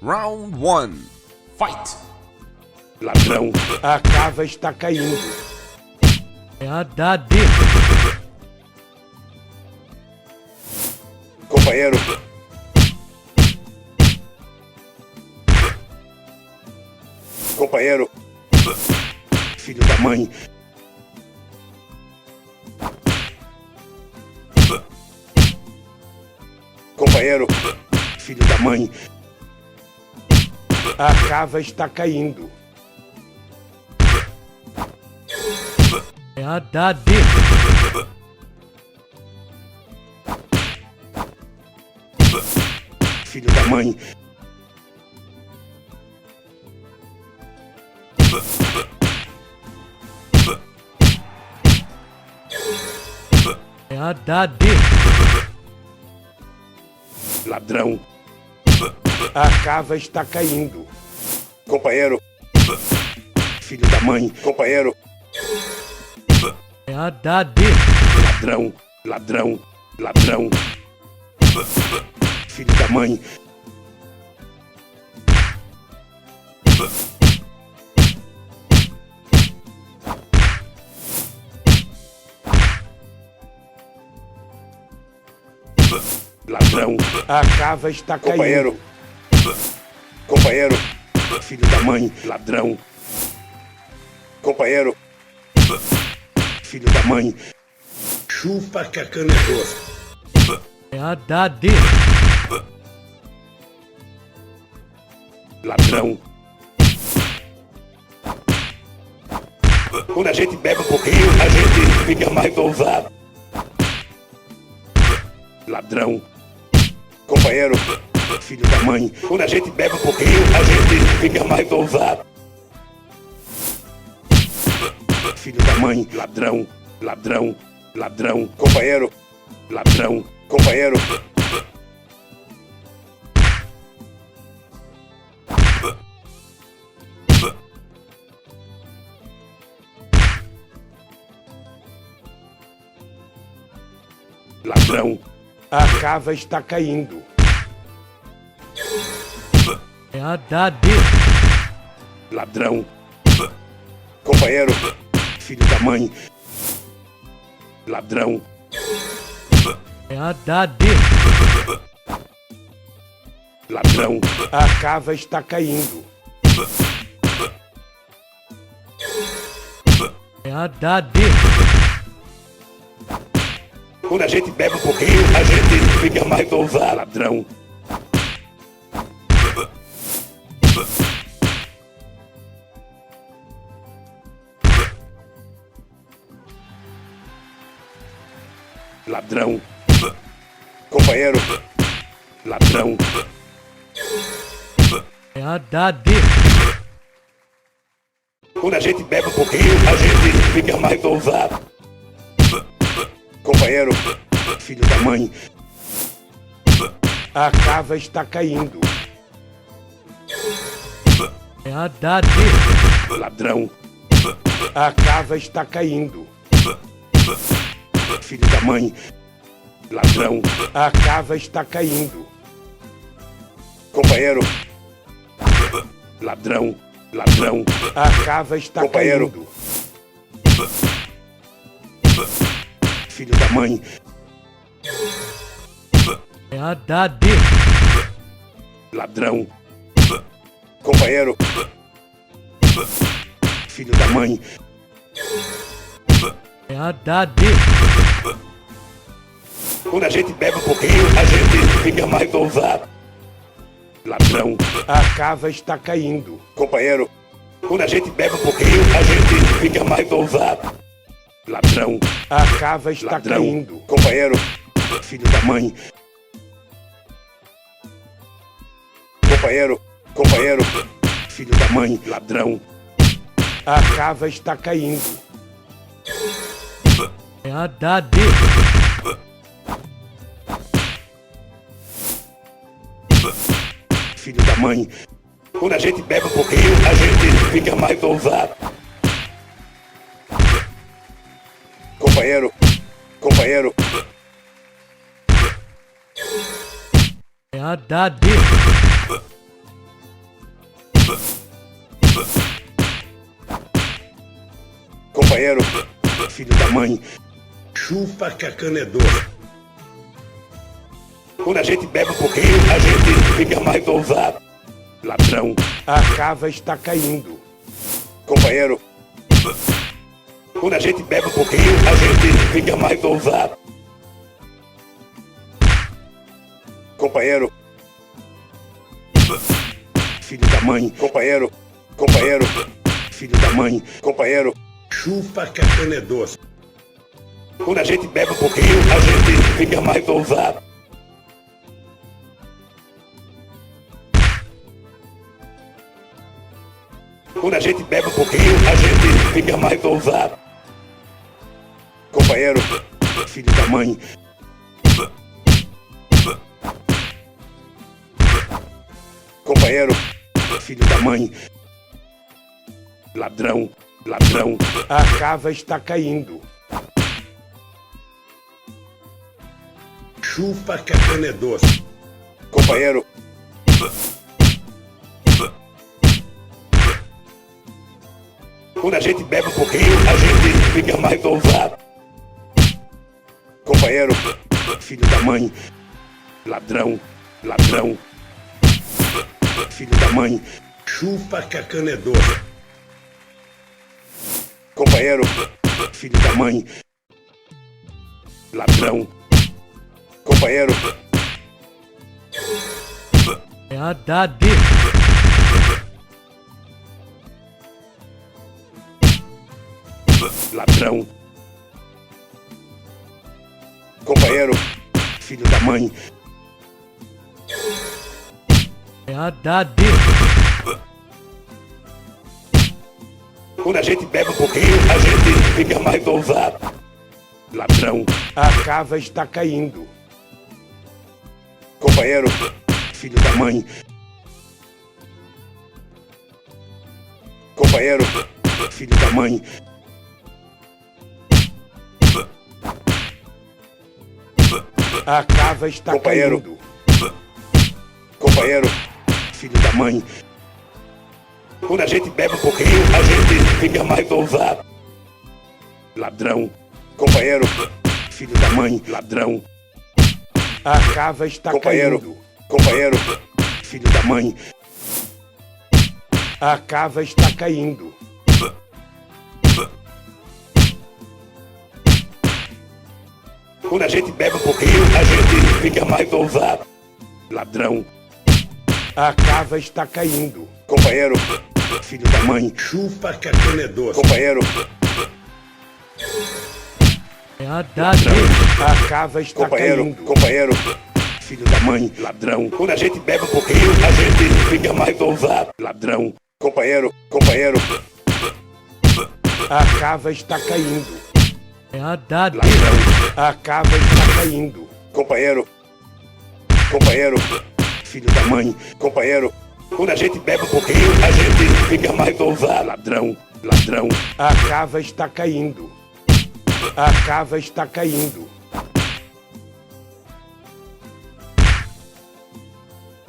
Round 1. Fight! Ladrão, a cava está caindo. É a Dade. Companheiro. Companheiro. Filho da mãe. Companheiro. Filho da mãe. A cava está caindo. É a Dade. Filho da mãe. É a Dade. Ladrão. A cava está caindo. Companheiro. Filho da mãe. Companheiro. É a Dade. Ladrão. Ladrão. Ladrão. Filho da mãe. Ladrão. A cava está caindo. Companheiro. Companheiro. Filho da mãe. Ladrão. Companheiro. Filho da mãe. Chupa que a cana é doce. É a Dade. Ladrão. Quando a gente bebe um pouquinho, a gente fica mais ousado. Ladrão. Companheiro. Filho da mãe. Quando a gente bebe um pouquinho, a gente fica mais ousado. Filho da mãe. Ladrão. Ladrão. Ladrão. Companheiro. Ladrão. Companheiro. Ladrão. A cava está caindo. É a Dade. Ladrão. Companheiro. Filho da mãe. Ladrão. É a Dade. Ladrão. A cava está caindo. É a Dade. Quando a gente bebe um pouquinho, a gente fica mais ousado. Ladrão. Ladrão. Companheiro. Ladrão. É a Dade. Quando a gente bebe um pouquinho, a gente fica mais ousado. Companheiro. Filho da mãe. A cava está caindo. É a Dade. Ladrão. A cava está caindo. Filho da mãe. Ladrão. A cava está caindo. Companheiro. Ladrão. Ladrão. A cava está caindo. Filho da mãe. É a Dade. Ladrão. Companheiro. Filho da mãe. É a Dade. Quando a gente bebe um pouquinho, a gente fica mais ousado. Ladrão. A cava está caindo. Companheiro. Quando a gente bebe um pouquinho, a gente fica mais ousado. Ladrão. A cava está caindo. Companheiro. Filho da mãe. Companheiro. Companheiro. Filho da mãe. Ladrão. A cava está caindo. É a Dade. Filho da mãe. Quando a gente bebe um pouquinho, a gente fica mais ousado. Companheiro. Companheiro. É a Dade. companheiro, filho da mãe, chupa que a cana é doce. Quando a gente bebe um pouquinho, a gente fica mais ousado. Ladrão, a casa está caindo. Companheiro, quando a gente bebe um pouquinho, a gente fica mais ousado. Companheiro, filho da mãe, companheiro, filho da mãe, companheiro, chupa que a cana é doce. Quando a gente bebe um pouquinho, a gente fica mais ousado. Quando a gente bebe um pouquinho, a gente fica mais ousado. Companheiro, filho da mãe. Companheiro, filho da mãe. Ladrão, ladrão, a casa está caindo. Chupa que a cana é doce. Companheiro, quando a gente bebe um pouquinho, a gente fica mais ousado. Companheiro, filho da mãe. Ladrão, ladrão, filho da mãe. Chupa que a cana é doce. Companheiro, filho da mãe. Ladrão, companheiro. É a Dade. Ladrão, companheiro, filho da mãe. É a Dade. Quando a gente bebe um pouquinho, a gente fica mais ousado. Ladrão, a casa está caindo. Companheiro, filho da mãe. Companheiro, filho da mãe. A casa está caindo. Companheiro, filho da mãe. Quando a gente bebe um pouquinho, a gente fica mais ousado. Ladrão, companheiro, filho da mãe. Ladrão, a casa está caindo. Companheiro, filho da mãe. A casa está caindo. Quando a gente bebe um pouquinho, a gente fica mais ousado. Ladrão, a casa está caindo. Companheiro, filho da mãe. Chupa que a cana é doce. Companheiro, É a Dade. a casa está caindo. Companheiro, filho da mãe. Ladrão, quando a gente bebe um pouquinho, a gente fica mais ousado. Ladrão, companheiro, a casa está caindo. É a Dade. Ladrão, a casa está caindo. Companheiro, filho da mãe. Companheiro, quando a gente bebe um pouquinho, a gente fica mais ousado. Ladrão, ladrão, a casa está caindo. A casa está caindo.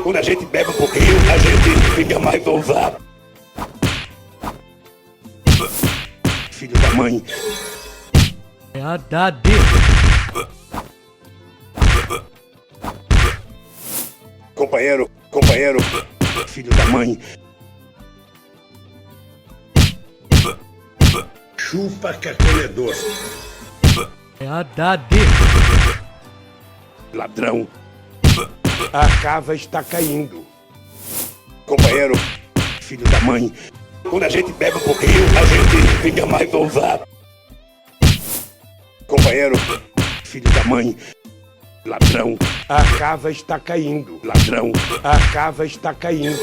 Quando a gente bebe um pouquinho, a gente fica mais ousado. Filho da mãe. É a Dade. Companheiro, filho da mãe. Chupa que a cana é doce. É a Dade. Ladrão, a casa está caindo. Companheiro, filho da mãe. Quando a gente bebe um pouquinho, a gente fica mais ousado. Companheiro, filho da mãe. Ladrão, a casa está caindo. Ladrão, a casa está caindo.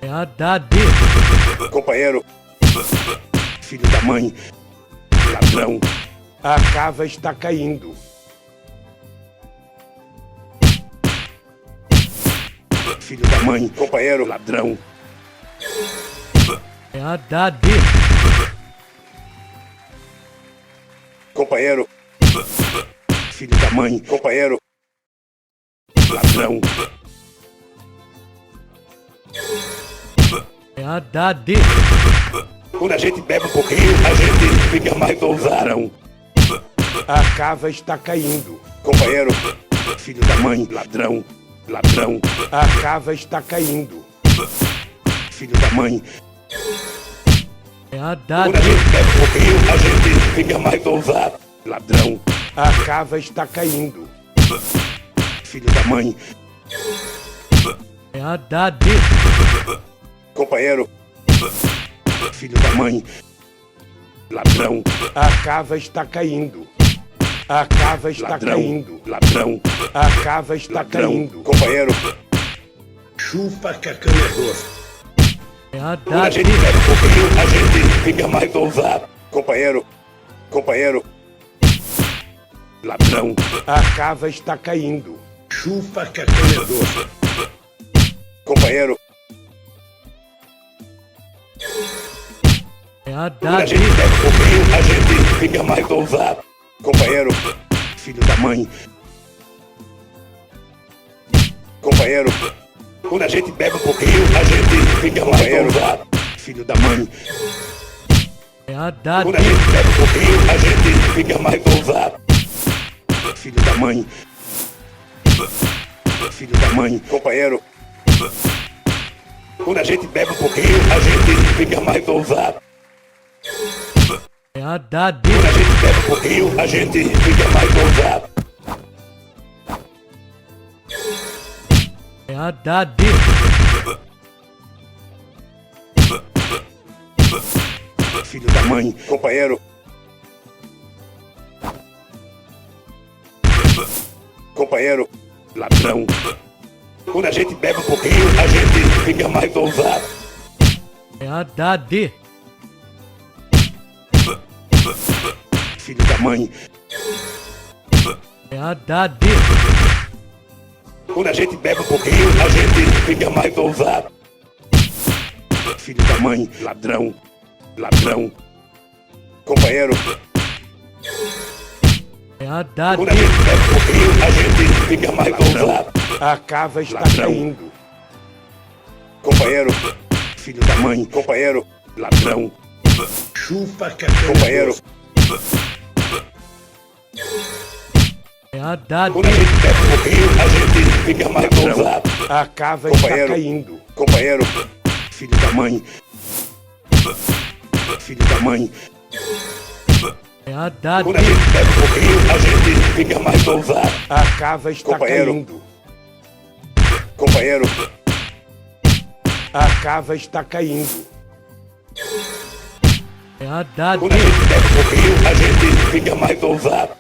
É a Dade. Companheiro, filho da mãe. Ladrão, a casa está caindo. Filho da mãe. Companheiro, ladrão. É a Dade. Companheiro, filho da mãe. Companheiro, ladrão. É a Dade. Quando a gente bebe um pouquinho, a gente fica mais ousadão. A casa está caindo. Companheiro, filho da mãe, ladrão, ladrão. A casa está caindo. Filho da mãe. É Quando a Haddad. gente bebe um pouquinho, a gente fica mais ousado. Ladrão, a casa está caindo. Filho da mãe. É Haddad. Companheiro, filho da mãe. Ladrão, a casa está caindo. A casa está Ladrão. caindo. Ladrão, a casa está caindo. Companheiro, Chupa que a cana é doce. É quando a Haddad. gente bebe um pouquinho, a gente fica mais ousado. Companheiro, companheiro. Ladrão, a casa está caindo. Chupa que a cana é doce. Companheiro, É quando a Haddad. gente bebe um pouquinho, a gente fica mais ousado. Companheiro, filho da mãe. Companheiro, quando a gente bebe um pouquinho, a gente fica mais ousado. Filho da mãe. É Haddad. Quando a gente bebe um pouquinho, a gente fica mais ousado. Filho da mãe. Filho da mãe. Companheiro. Quando a gente bebe um pouquinho, a gente fica mais ousado. É Haddad. Quando a gente bebe um pouquinho, a gente fica mais ousado. É Haddad. Filho da mãe. Companheiro. Companheiro. Ladrão. Quando a gente bebe um pouquinho, a gente fica mais ousado. É Haddad. Filho da mãe. É Haddad. Quando a gente bebe um pouquinho, a gente fica mais ousado. Filho da mãe. Ladrão. Ladrão. Companheiro. É Haddad. Quando a gente bebe um pouquinho, a gente fica mais ousado. A casa está caindo. Companheiro. Filho da mãe. Companheiro. Ladrão. Chupa que a cana é Companheiro. doce. É Haddad. Quando a gente bebe um pouquinho, a gente fica mais ousado. A casa está caindo. Companheiro. Filho da mãe. Filho da mãe. É Haddad. Quando a gente bebe um pouquinho, a gente fica mais ousado. A casa está caindo. Companheiro. A casa está caindo. É Haddad. Quando a gente bebe um pouquinho, a gente fica mais ousado.